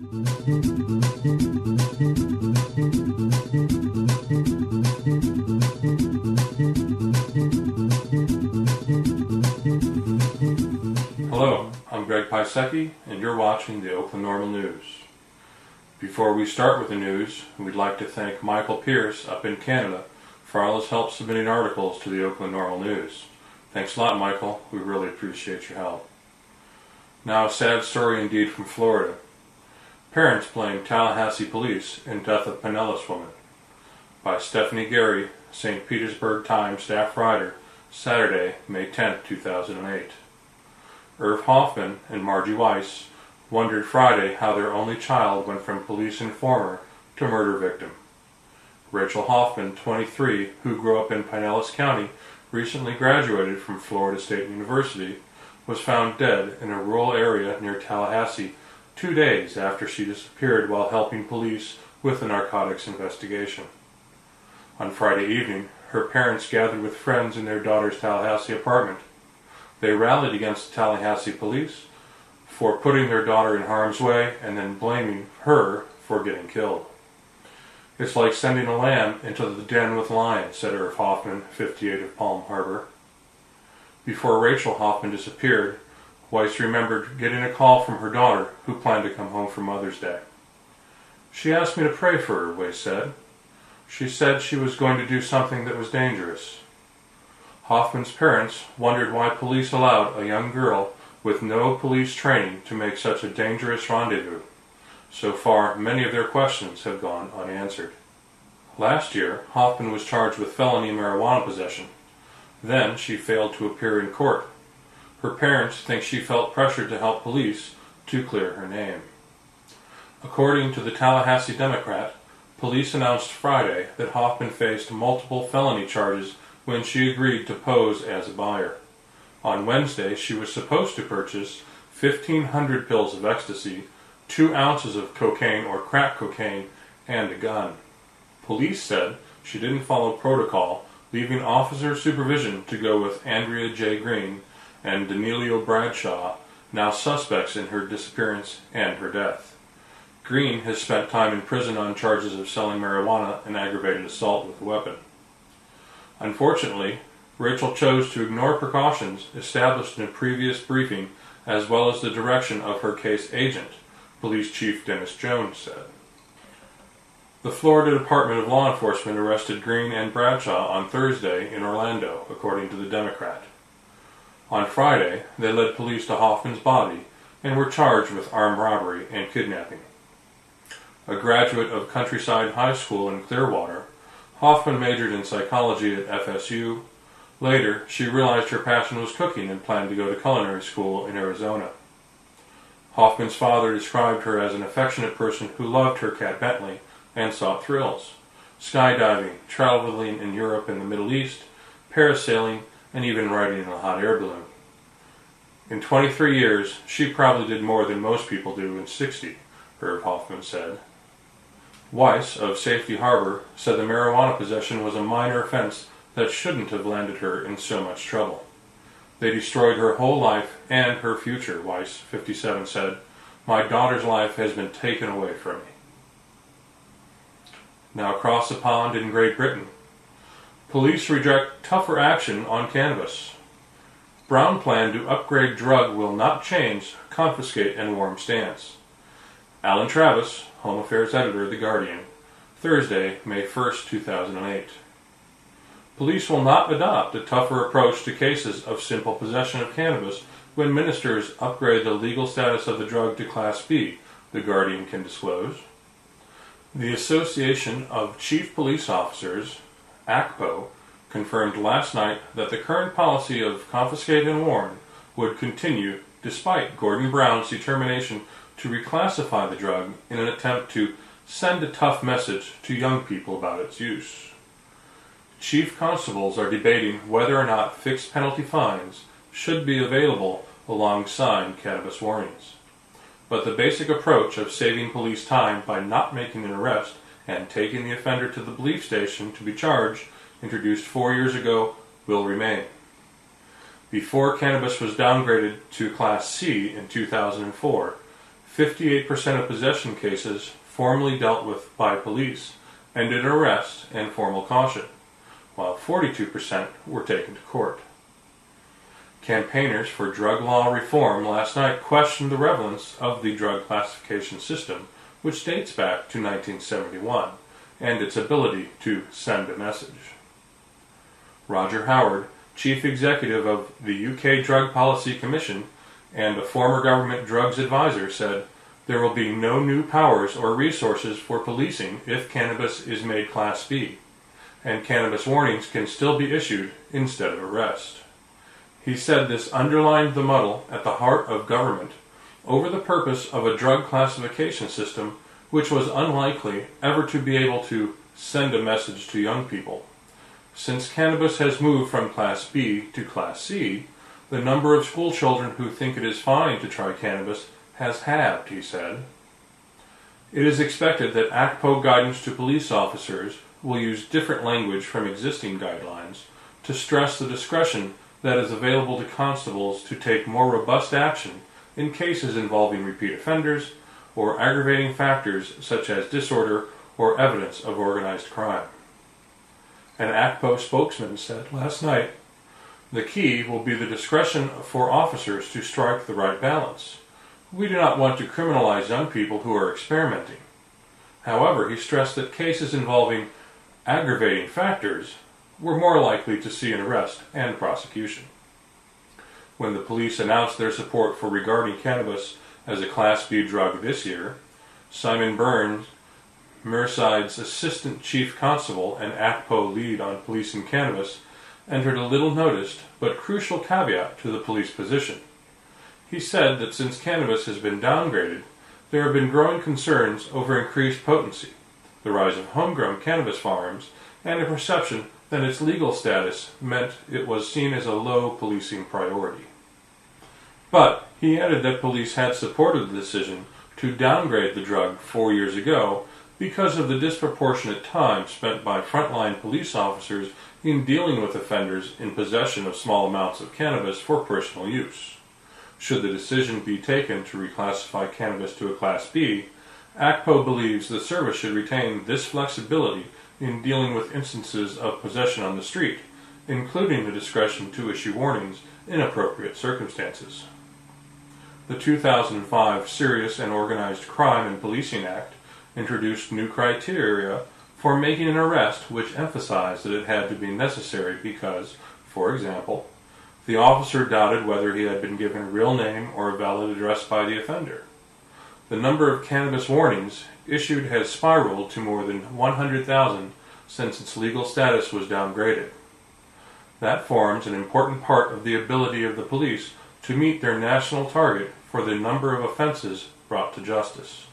Hello, I'm Greg Pisecki, and you're watching the Oakland Normal News. Before we start with the news, we'd like to thank Michael Pierce up in Canada for all his help submitting articles to the Oakland Normal News. Thanks a lot, Michael. We really appreciate your help. Now, a sad story indeed from Florida. Parents blame Tallahassee police in death of Pinellas woman. By Stephanie Gary, St. Petersburg Times staff writer, Saturday, May 10, 2008. Irv Hoffman and Margie Weiss wondered Friday how their only child went from police informer to murder victim. Rachel Hoffman, 23, who grew up in Pinellas County, recently graduated from Florida State University, was found dead in a rural area near Tallahassee 2 days after she disappeared while helping police with a narcotics investigation. On Friday evening, her parents gathered with friends in their daughter's Tallahassee apartment. They rallied against the Tallahassee police for putting their daughter in harm's way and then blaming her for getting killed. It's like sending a lamb into the den with lions, said Irv Hoffman, 58, of Palm Harbor. Before Rachel Hoffman disappeared, Weiss remembered getting a call from her daughter, who planned to come home for Mother's Day. She asked me to pray for her, Weiss said. She said she was going to do something that was dangerous. Hoffman's parents wondered why police allowed a young girl with no police training to make such a dangerous rendezvous. So far, many of their questions have gone unanswered. Last year, Hoffman was charged with felony marijuana possession. Then she failed to appear in court. Her parents think she felt pressured to help police to clear her name. According to the Tallahassee Democrat, police announced Friday that Hoffman faced multiple felony charges when she agreed to pose as a buyer. On Wednesday, she was supposed to purchase 1,500 pills of ecstasy, 2 ounces of cocaine or crack cocaine, and a gun. Police said she didn't follow protocol, leaving officer supervision to go with Andrea J. Green and Danilo Bradshaw, now suspects in her disappearance and her death. Green has spent time in prison on charges of selling marijuana and aggravated assault with a weapon. Unfortunately, Rachel chose to ignore precautions established in a previous briefing as well as the direction of her case agent, Police Chief Dennis Jones said. The Florida Department of Law Enforcement arrested Green and Bradshaw on Thursday in Orlando, according to the Democrat. On Friday, they led police to Hoffman's body and were charged with armed robbery and kidnapping. A graduate of Countryside High School in Clearwater, Hoffman majored in psychology at FSU. Later, she realized her passion was cooking and planned to go to culinary school in Arizona. Hoffman's father described her as an affectionate person who loved her cat Bentley and sought thrills: skydiving, traveling in Europe and the Middle East, parasailing, and even riding in a hot air balloon. In 23 years, she probably did more than most people do in 60, Irv Hoffman said. Weiss of Safety Harbor said the marijuana possession was a minor offense that shouldn't have landed her in so much trouble. They destroyed her whole life and her future, Weiss, 57, said. My daughter's life has been taken away from me. Now across the pond in Great Britain, police reject tougher action on cannabis. Brown plan to upgrade drug will not change confiscate and warm stance. Alan Travis, Home Affairs editor of The Guardian, Thursday, May 1, 2008. Police will not adopt a tougher approach to cases of simple possession of cannabis when ministers upgrade the legal status of the drug to Class B, The Guardian can disclose. The Association of Chief Police Officers, ACPO, confirmed last night that the current policy of confiscate and warn would continue despite Gordon Brown's determination to reclassify the drug in an attempt to send a tough message to young people about its use. Chief constables are debating whether or not fixed penalty fines should be available alongside cannabis warnings. But the basic approach of saving police time by not making an arrest and taking the offender to the belief station to be charged, introduced 4 years ago, will remain. Before cannabis was downgraded to Class C in 2004, 58% of possession cases formally dealt with by police ended in arrest and formal caution, while 42% were taken to court. Campaigners for drug law reform last night questioned the relevance of the drug classification system, which dates back to 1971, and its ability to send a message. Roger Howard, chief executive of the UK Drug Policy Commission and a former government drugs advisor, said, "There will be no new powers or resources for policing if cannabis is made Class B, and cannabis warnings can still be issued instead of arrest." He said this underlined the muddle at the heart of government over the purpose of a drug classification system which was unlikely ever to be able to send a message to young people. Since cannabis has moved from Class B to Class C, the number of school children who think it is fine to try cannabis has halved, he said. It is expected that ACPO guidance to police officers will use different language from existing guidelines to stress the discretion that is available to constables to take more robust action in cases involving repeat offenders or aggravating factors such as disorder or evidence of organized crime. An ACPO spokesman said last night, "The key will be the discretion for officers to strike the right balance. We do not want to criminalize young people who are experimenting." However, he stressed that cases involving aggravating factors were more likely to see an arrest and prosecution. When the police announced their support for regarding cannabis as a Class B drug this year, Simon Burns, Merseyde's assistant chief constable and ACPO lead on policing cannabis, entered a little noticed but crucial caveat to the police position. He said that since cannabis has been downgraded, there have been growing concerns over increased potency, the rise of homegrown cannabis farms, and a perception that its legal status meant it was seen as a low policing priority. But he added that police had supported the decision to downgrade the drug 4 years ago because of the disproportionate time spent by frontline police officers in dealing with offenders in possession of small amounts of cannabis for personal use. Should the decision be taken to reclassify cannabis to a Class B, ACPO believes the service should retain this flexibility in dealing with instances of possession on the street, including the discretion to issue warnings in appropriate circumstances. The 2005 Serious and Organized Crime and Policing Act introduced new criteria for making an arrest which emphasized that it had to be necessary because, for example, the officer doubted whether he had been given a real name or a valid address by the offender. The number of cannabis warnings issued has spiraled to more than 100,000 since its legal status was downgraded. That forms an important part of the ability of the police to meet their national target for the number of offenses brought to justice.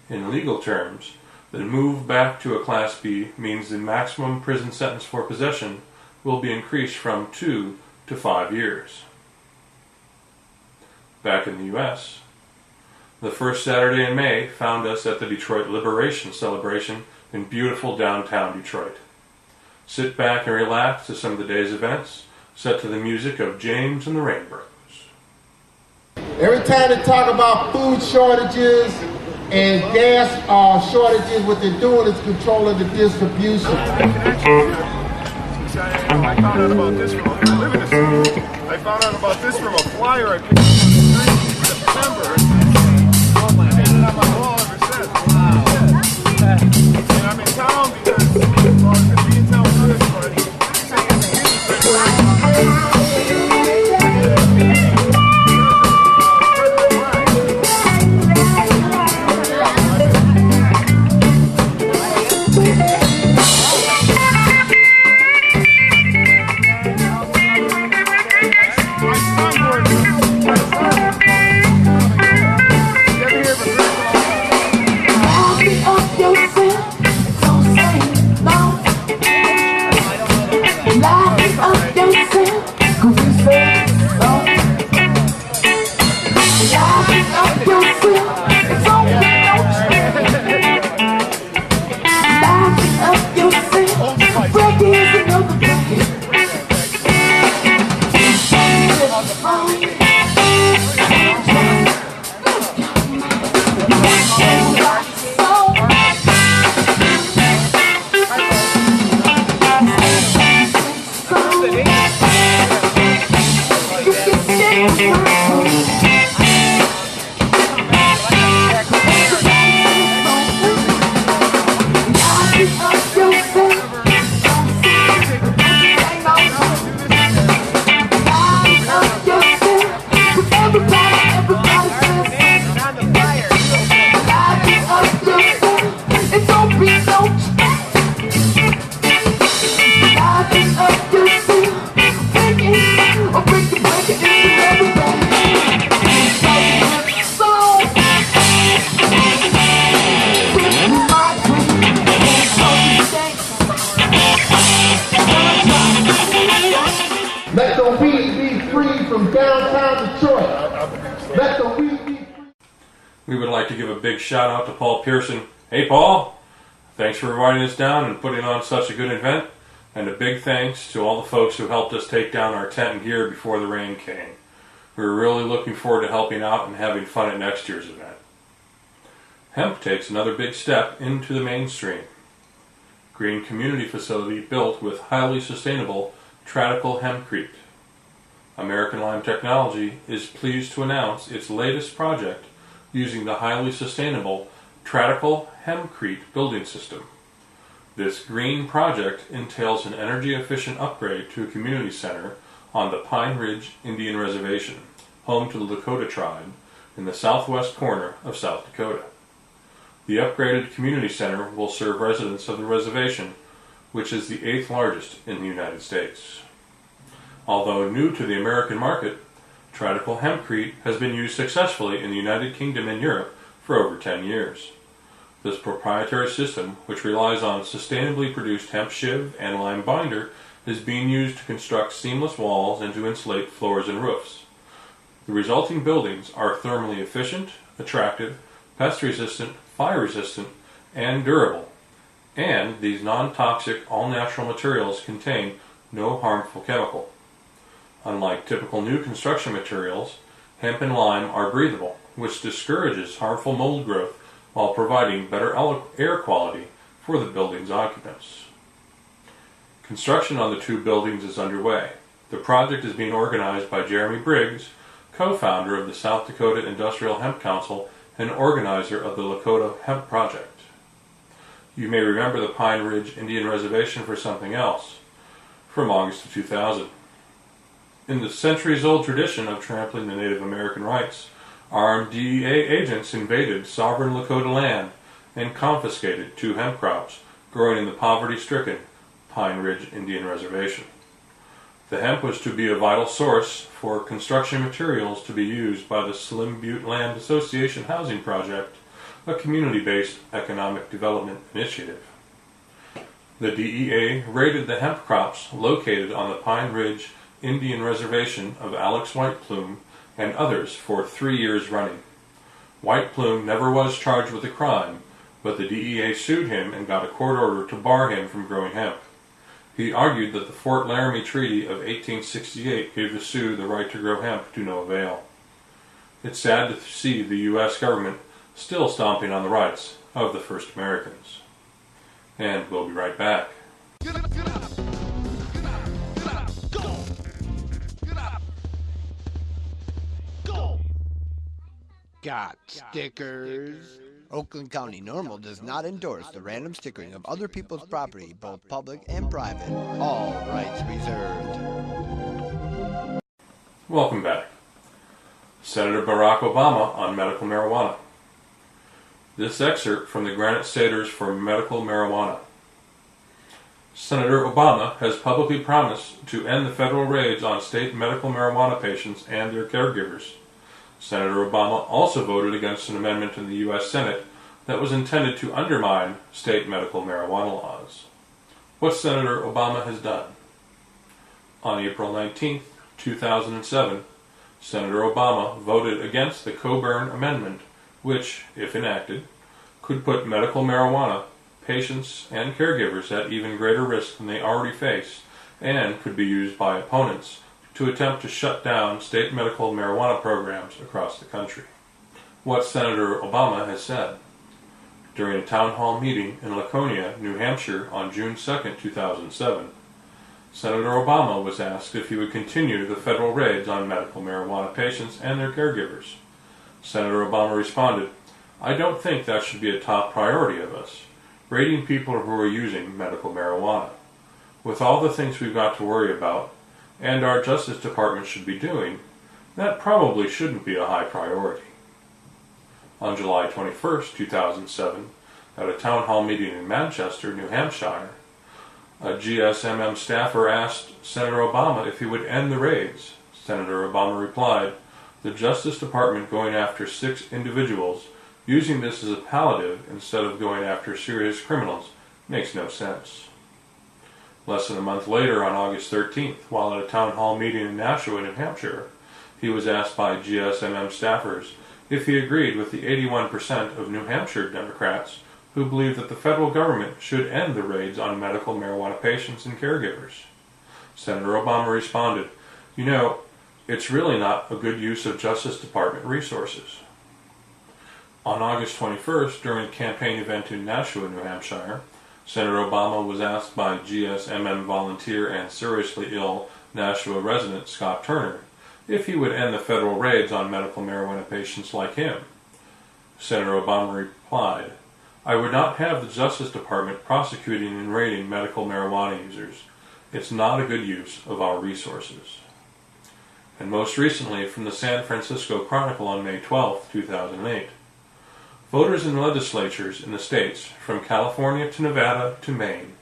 In legal terms, the move back to a Class B means the maximum prison sentence for possession will be increased from 2 to 5 years. Back in the U.S., the first Saturday in May found us at the Detroit Liberation Celebration in beautiful downtown Detroit. Sit back and relax to some of the day's events, set to the music of James and the Rainbows. Every time they talk about food shortages and gas shortages, what they're doing is controlling the distribution. I found out about this from a flyer I picked up in September. I've had it on my wall ever since. Wow. And I'm in town because, well, it's being town for this, but it's saying my son works. We would like to give a big shout out to Paul Pearson. Hey Paul, thanks for inviting us down and putting on such a good event, and a big thanks to all the folks who helped us take down our tent and gear before the rain came. We're really looking forward to helping out and having fun at next year's event. Hemp takes another big step into the mainstream. Green community facility built with highly sustainable Tradical hempcrete. American Lime Technology is pleased to announce its latest project using the highly sustainable Tradical hempcrete building system. This green project entails an energy-efficient upgrade to a community center on the Pine Ridge Indian Reservation, home to the Lakota tribe, in the southwest corner of South Dakota. The upgraded community center will serve residents of the reservation, which is the 8th largest in the United States. Although new to the American market, Tradical hempcrete has been used successfully in the United Kingdom and Europe for over 10 years. This proprietary system, which relies on sustainably produced hemp shiv and lime binder, is being used to construct seamless walls and to insulate floors and roofs. The resulting buildings are thermally efficient, attractive, pest-resistant, fire-resistant, and durable. And these non-toxic, all-natural materials contain no harmful chemical. Unlike typical new construction materials, hemp and lime are breathable, which discourages harmful mold growth while providing better air quality for the building's occupants. Construction on the 2 buildings is underway. The project is being organized by Jeremy Briggs, co-founder of the South Dakota Industrial Hemp Council and organizer of the Lakota Hemp Project. You may remember the Pine Ridge Indian Reservation for something else, from August of 2000. In the centuries-old tradition of trampling the Native American rights, armed DEA agents invaded sovereign Lakota land and confiscated 2 hemp crops growing in the poverty-stricken Pine Ridge Indian Reservation. The hemp was to be a vital source for construction materials to be used by the Slim Butte Land Association Housing Project, a community-based economic development initiative. The DEA raided the hemp crops located on the Pine Ridge Indian Reservation of Alex White Plume and others for 3 years running. White Plume never was charged with a crime, but the DEA sued him and got a court order to bar him from growing hemp. He argued that the Fort Laramie Treaty of 1868 gave the Sioux the right to grow hemp to no avail. It's sad to see the U.S. government still stomping on the rights of the first Americans. And we'll be right back. Get up, get up. Get up, get up, go. Get up. Go. Got stickers? Oakland County Normal does not endorse the random stickering of other people's property, both public and private. All rights reserved. Welcome back. Senator Barack Obama on medical marijuana. This excerpt from the Granite Staters for Medical Marijuana. Senator Obama has publicly promised to end the federal raids on state medical marijuana patients and their caregivers. Senator Obama also voted against an amendment in the U.S. Senate that was intended to undermine state medical marijuana laws. What Senator Obama has done. On April 19, 2007, Senator Obama voted against the Coburn Amendment, which, if enacted, could put medical marijuana patients and caregivers at even greater risk than they already face, and could be used by opponents to attempt to shut down state medical marijuana programs across the country. What Senator Obama has said. During a town hall meeting in Laconia, New Hampshire on June 2, 2007, Senator Obama was asked if he would continue the federal raids on medical marijuana patients and their caregivers. Senator Obama responded, "I don't think that should be a top priority of us, raiding people who are using medical marijuana. With all the things we've got to worry about, and our Justice Department should be doing, that probably shouldn't be a high priority." On July 21, 2007, at a town hall meeting in Manchester, New Hampshire, a GSMM staffer asked Senator Obama if he would end the raids. Senator Obama replied, "The Justice Department going after 6 individuals, using this as a palliative instead of going after serious criminals, makes no sense." Less than a month later, on August 13th, while at a town hall meeting in Nashua, New Hampshire, he was asked by GSMM staffers if he agreed with the 81% of New Hampshire Democrats who believe that the federal government should end the raids on medical marijuana patients and caregivers. Senator Obama responded, "You know, it's really not a good use of Justice Department resources." On August 21st, during a campaign event in Nashua, New Hampshire, Senator Obama was asked by GSMM volunteer and seriously ill Nashua resident Scott Turner if he would end the federal raids on medical marijuana patients like him. Senator Obama replied, "I would not have the Justice Department prosecuting and raiding medical marijuana users. It's not a good use of our resources." And most recently, from the San Francisco Chronicle on May 12, 2008, voters in legislatures in the states from California to Nevada to Maine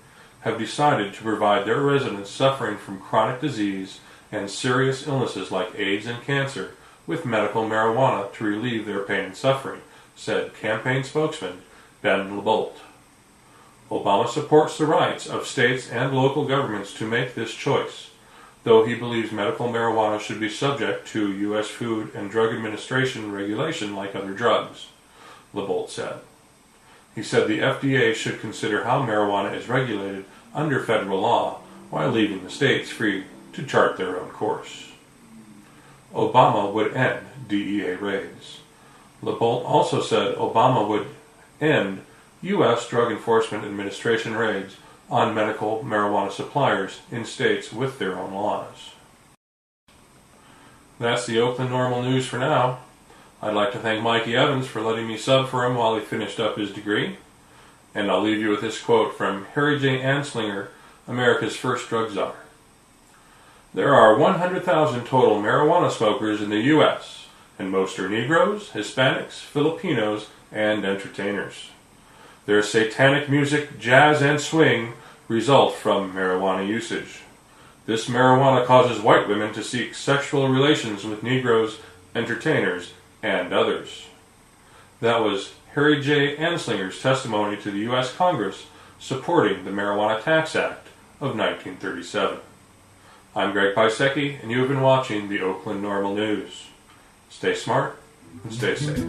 have decided to provide their residents suffering from chronic disease and serious illnesses like AIDS and cancer with medical marijuana to relieve their pain and suffering, said campaign spokesman Ben LeBolt. Obama supports the rights of states and local governments to make this choice, though he believes medical marijuana should be subject to U.S. Food and Drug Administration regulation like other drugs, LeBolt said. He said the FDA should consider how marijuana is regulated under federal law while leaving the states free to chart their own course. Obama would end DEA raids. LeBolt also said Obama would end U.S. Drug Enforcement Administration raids on medical marijuana suppliers in states with their own laws. That's the Oakland Normal News for now. I'd like to thank Mikey Evans for letting me sub for him while he finished up his degree. And I'll leave you with this quote from Harry J. Anslinger, America's first drug czar. "There are 100,000 total marijuana smokers in the U.S., and most are Negroes, Hispanics, Filipinos, and entertainers. Their satanic music, jazz, and swing result from marijuana usage. This marijuana causes white women to seek sexual relations with Negroes, entertainers, and others." That was Harry J. Anslinger's testimony to the U.S. Congress supporting the Marijuana Tax Act of 1937. I'm Greg Pisecki, and you have been watching the Oakland Normal News. Stay smart and stay safe.